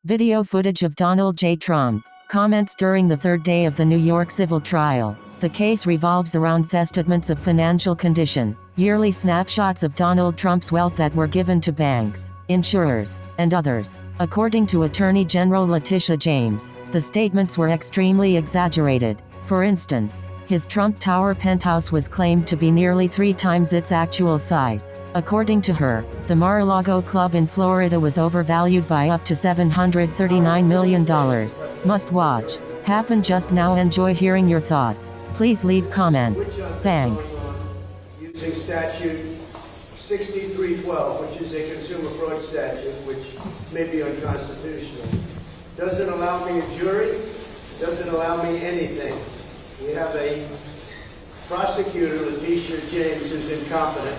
Video footage of Donald J. Trump. Comments during the third day of the New York civil trial. The case revolves around statements of financial condition, yearly snapshots of Donald Trump's wealth that were given to banks, insurers, and others. According to Attorney General Letitia James, the statements were extremely exaggerated. For instance, his Trump Tower penthouse was claimed to be nearly 3 times its actual size. According to her, the Mar-a-Lago club in Florida was overvalued by up to $739 million. Must watch. Happened just now. Enjoy hearing your thoughts. Please leave comments. Thanks. Using statute 6312, which is a consumer fraud statute, which may be unconstitutional. Doesn't allow me a jury, doesn't allow me anything. We have a prosecutor, Letitia James, who's incompetent,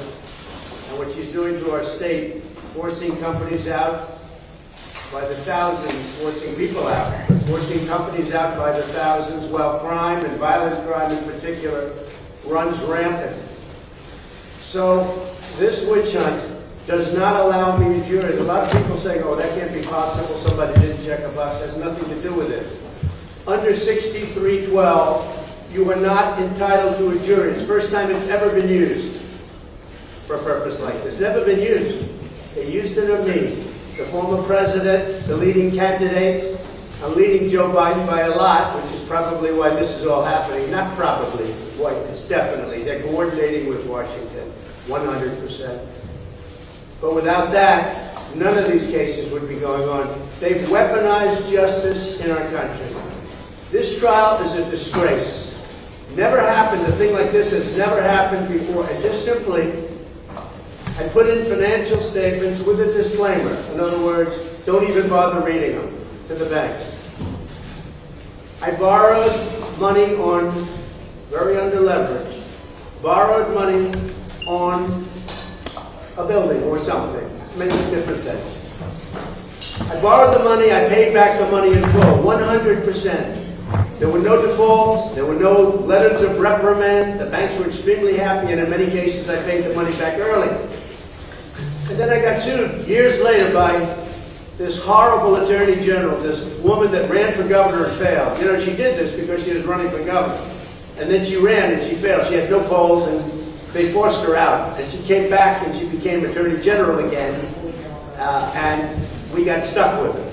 and what she's doing to our state, forcing companies out by the thousands, forcing people out, forcing companies out by the thousands, while crime and violent crime in particular runs rampant. So this witch hunt does not allow me a jury. A lot of people say, oh, that can't be possible, somebody didn't check a box. It has nothing to do with it. Under 6312, you are not entitled to a jury. It's the first time it's ever been used for a purpose like this. Never been used. They used it on me, the former president, the leading candidate. I'm leading Joe Biden by a lot, which is probably why this is all happening. Not probably, why, it's definitely. They're coordinating with Washington, 100%. But without that, none of these cases would be going on. They've weaponized justice in our country. This trial is a disgrace. Never happened. A thing like this has never happened before. And just simply, I put in financial statements with a disclaimer. In other words, don't even bother reading them to the banks. I borrowed money on, very under leverage, borrowed money on a building or something, many different things. I borrowed the money, I paid back the money in full, 100%. There were no defaults, there were no letters of reprimand, the banks were extremely happy, and in many cases I paid the money back early. And then I got sued years later by this horrible attorney general, this woman that ran for governor and failed. You know, she did this because she was running for governor. And then she ran and she failed. She had no polls and they forced her out. And she came back and she became attorney general again. And we got stuck with her.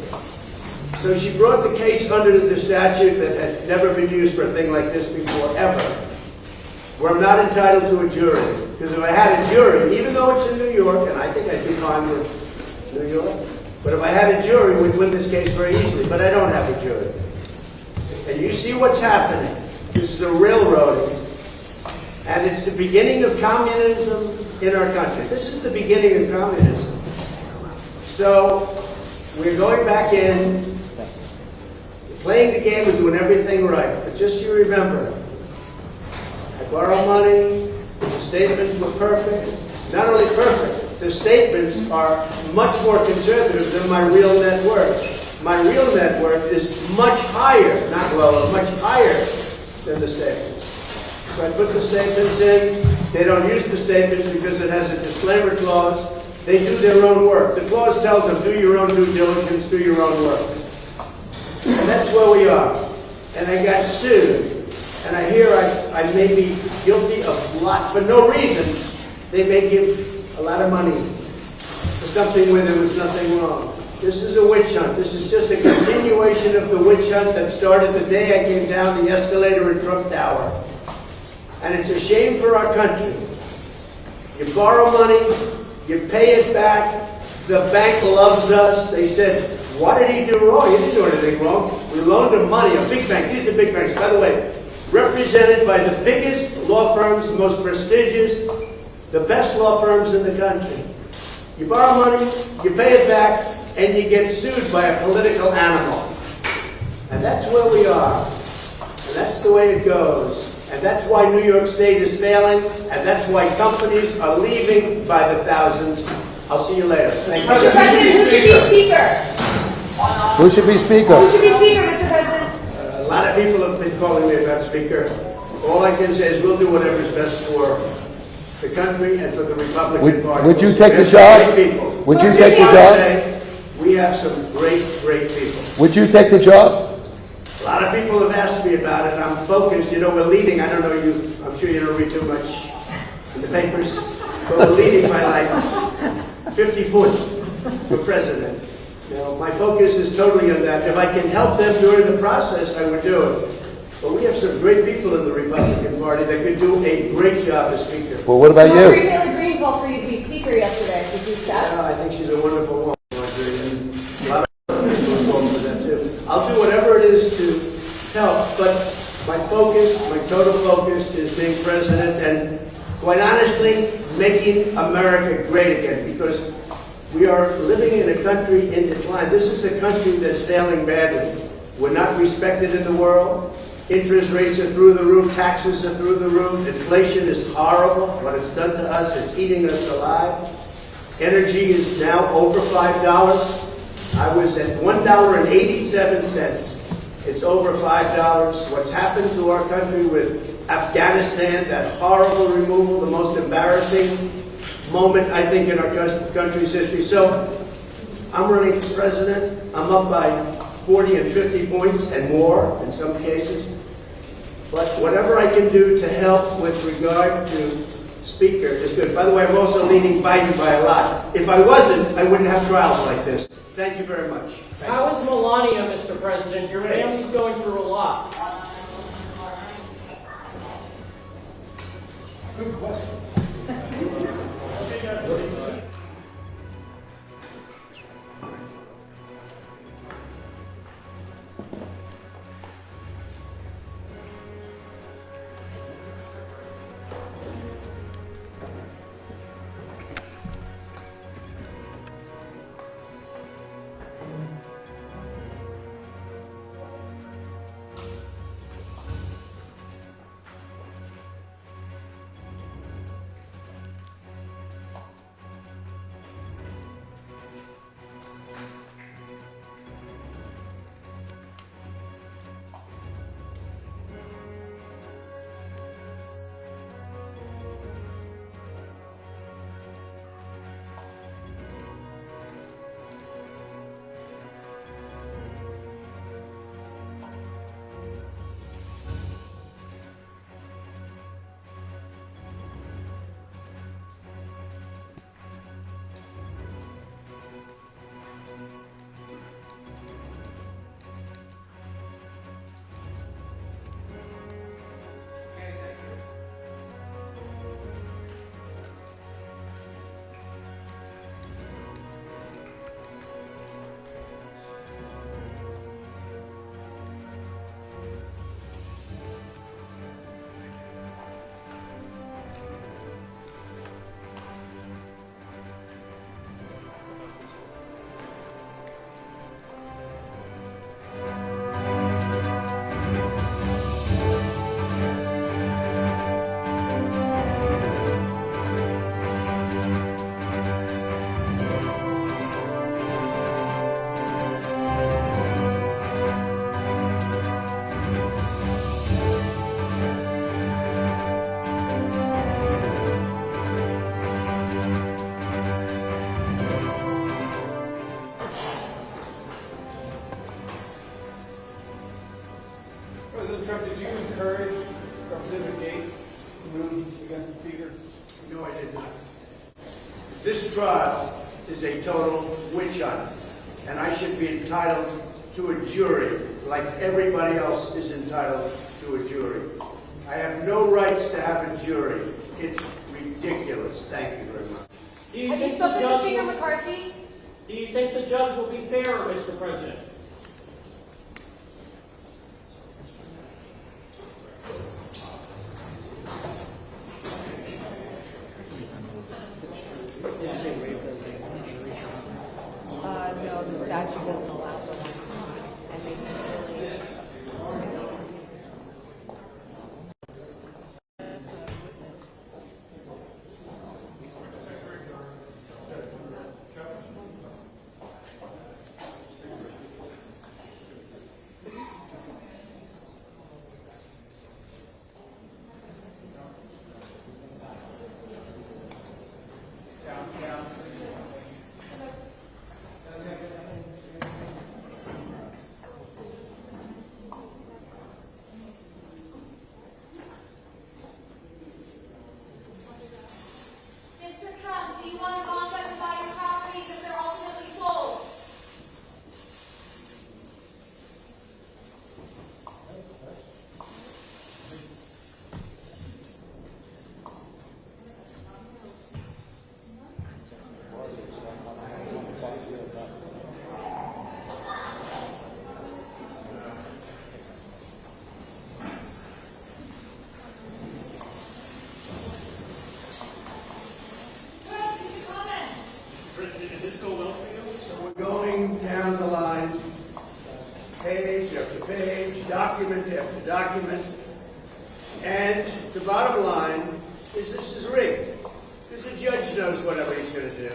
So she brought the case under the statute that had never been used for a thing like this before, ever, where I'm not entitled to a jury. Because if I had a jury, even though it's in New York, and I think I'd do fine with New York, but if I had a jury, we'd win this case very easily. But I don't have a jury. And you see what's happening. This is a railroading. And it's the beginning of communism in our country. This is the beginning of communism. So we're going back in, playing the game, we're doing everything right. But just so you remember, I borrow money, the statements were perfect. Not only perfect, the statements are much more conservative than my real net worth. My real net worth is much higher, not lower, much higher than the statements. So I put the statements in. They don't use the statements because it has a disclaimer clause. They do their own work. The clause tells them, do your own due diligence, do your own work. And that's where we are. And I got sued. And I hear I may be guilty of a lot for no reason. They may give a lot of money for something where there was nothing wrong. This is a witch hunt. This is just a continuation of the witch hunt that started the day I came down the escalator in Trump Tower. And it's a shame for our country. You borrow money, you pay it back, the bank loves us. They said, what did he do wrong? He didn't do anything wrong. We loaned him money, a big bank. These are big banks, by the way, represented by the biggest law firms, the most prestigious, the best law firms in the country. You borrow money, you pay it back, and you get sued by a political animal. And that's where we are. And that's the way it goes. And that's why New York State is failing, and that's why companies are leaving by the thousands. I'll see you later. Thank you. Mr. President, who should be Speaker? Who should be Speaker? Who should be Speaker, Mr. President? A lot of people have been calling me about Speaker. All I can say is we'll do whatever is best for the country and for the Republican Party. Would you take the job? People. Would you take the job? We have some great people. Would you take the job? A lot of people have asked me about it. I'm focused. You know, we're leading. I don't know you. I'm sure you don't read too much in the papers, but we're leading by like 50 points for president. You know, my focus is totally on that. If I can help them during the process, I would do it. But we have some great people in the Republican Party that could do a great job as Speaker. Well, what about Marjorie you? Taylor Greene called for you to be Speaker yesterday. Did you accept? Yeah, I think she's a wonderful woman, Marjorie, and a lot of other people are involved with that too. I'll do whatever it is to help, but my focus, my total focus is being president and, quite honestly, making America great again, because we are living in a country in decline. This is a country that's failing badly. We're not respected in the world. Interest rates are through the roof. Taxes are through the roof. Inflation is horrible. What it's done to us, it's eating us alive. Energy is now over $5. I was at $1.87. It's over $5. What's happened to our country with Afghanistan, that horrible removal, the most embarrassing moment, I think, in our country's history. So I'm running for president. I'm up by 40 and 50 points and more in some cases. But whatever I can do to help with regard to Speaker is good. By the way, I'm also leading Biden by a lot. If I wasn't, I wouldn't have trials like this. Thank you very much. How is Melania, Mr. President? Your family's going through a lot. Good question. President Trump, did you encourage Representative Gates to move against the Speaker? No, I did not. This trial is a total witch hunt, and I should be entitled to a jury like everybody else is entitled to a jury. I have no rights to have a jury. It's ridiculous. Thank you very much. Do you Have you think the spoken to judge Speaker will- McCarthy? Do you think the judge will be fair, Mr. President? No, the statute doesn't allow for that. And they really... page, document after document. And the bottom line is this is rigged. Because the judge knows whatever he's going to do.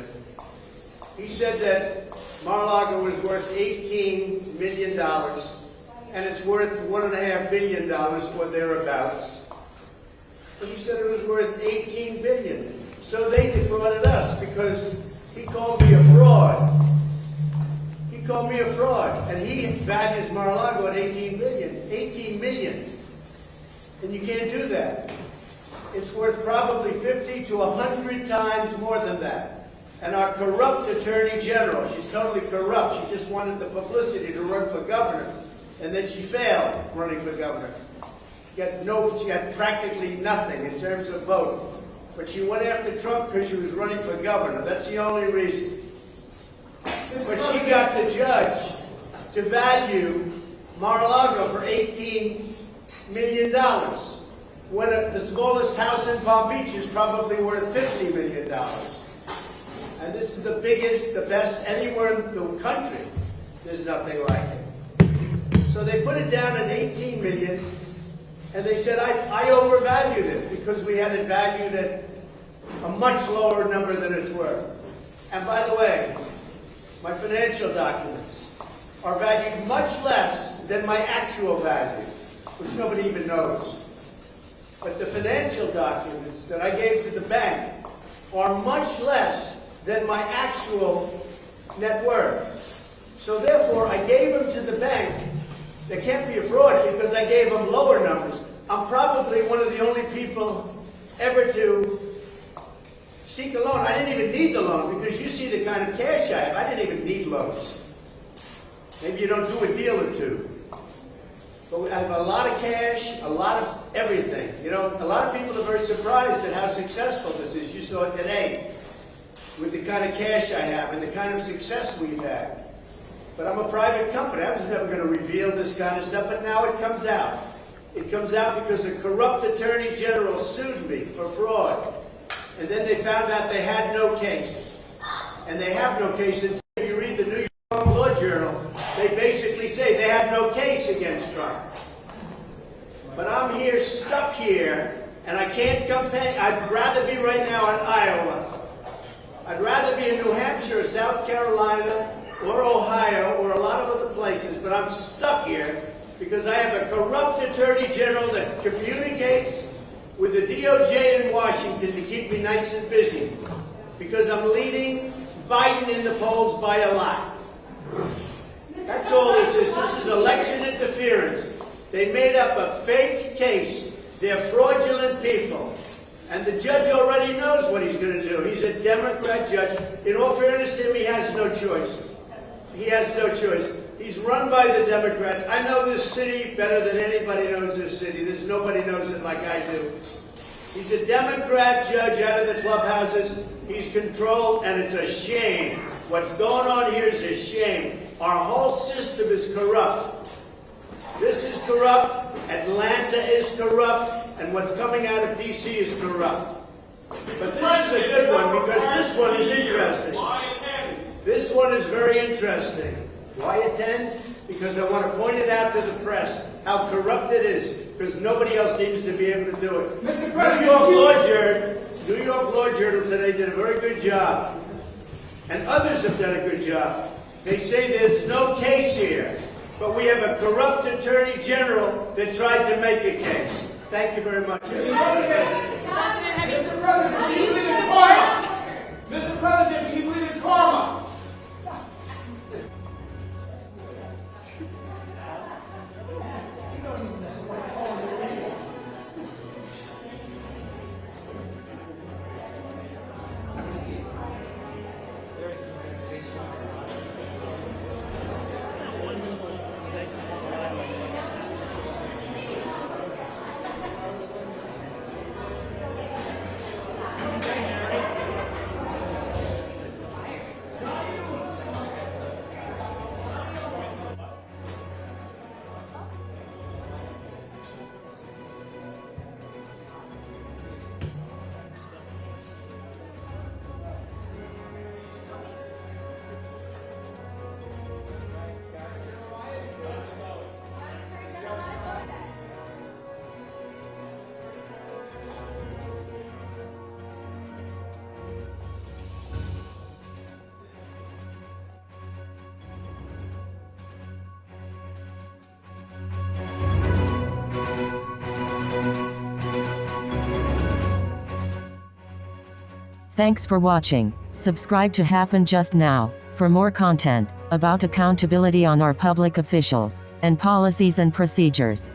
He said that Mar-a-Lago was worth $18 million, and it's worth $1.5 billion or thereabouts. And he said it was worth $18 billion. So they defrauded us because he called me a fraud. He called me a fraud, and he values Mar-a-Lago at $18 billion. $18 million. And you can't do that. It's worth probably 50 to 100 times more than that. And our corrupt attorney general, she's totally corrupt. She just wanted the publicity to run for governor, and then she failed running for governor. She got practically nothing in terms of vote. But she went after Trump because she was running for governor. That's the only reason. But she got the judge to value Mar-a-Lago for $18 million, when the smallest house in Palm Beach is probably worth $50 million. And this is the biggest, the best anywhere in the country. There's nothing like it. So they put it down at $18 million, and they said, I overvalued it because we had it valued at a much lower number than it's worth. And by the way, my financial documents are valued much less than my actual value, which nobody even knows. But the financial documents that I gave to the bank are much less than my actual net worth. So therefore, I gave them to the bank. They can't be a fraud because I gave them lower numbers. I'm probably one of the only people ever to seek a loan. I didn't even need the loan because you see the kind of cash I have. I didn't even need loans. Maybe you don't do a deal or two. But I have a lot of cash, a lot of everything. You know, a lot of people are very surprised at how successful this is. You saw it today with the kind of cash I have and the kind of success we've had. But I'm a private company. I was never going to reveal this kind of stuff, but now it comes out. It comes out because a corrupt attorney general sued me for fraud. And then they found out they had no case. And they have no case until you read the New York Law Journal. They basically say they have no case against Trump. But I'm here, stuck here, and I can't campaign. I'd rather be right now in Iowa. I'd rather be in New Hampshire or South Carolina or Ohio or a lot of other places, but I'm stuck here because I have a corrupt attorney general that communicates with the DOJ in Washington to keep me nice and busy because I'm leading Biden in the polls by a lot. That's all this is. This is election interference. They made up a fake case. They're fraudulent people. And the judge already knows what he's going to do. He's a Democrat judge. In all fairness to him, he has no choice. He has no choice. He's run by the Democrats. I know this city better than anybody knows this city. Nobody knows it like I do. He's a Democrat judge out of the clubhouses. He's controlled, and it's a shame. What's going on here is a shame. Our whole system is corrupt. This is corrupt. Atlanta is corrupt. And what's coming out of D.C. is corrupt. But this is a good one because this one is interesting. This one is very interesting. Why attend? Because I want to point it out to the press how corrupt it is, because nobody else seems to be able to do it. New York Law Journal today did a very good job, and others have done a good job. They say there's no case here, but we have a corrupt attorney general that tried to make a case. Thank you very much. Mr. President, do you believe in karma? Mr. President, do you believe in karma? Thanks for watching. Subscribe to Happen Just Now for more content about accountability on our public officials and policies and procedures.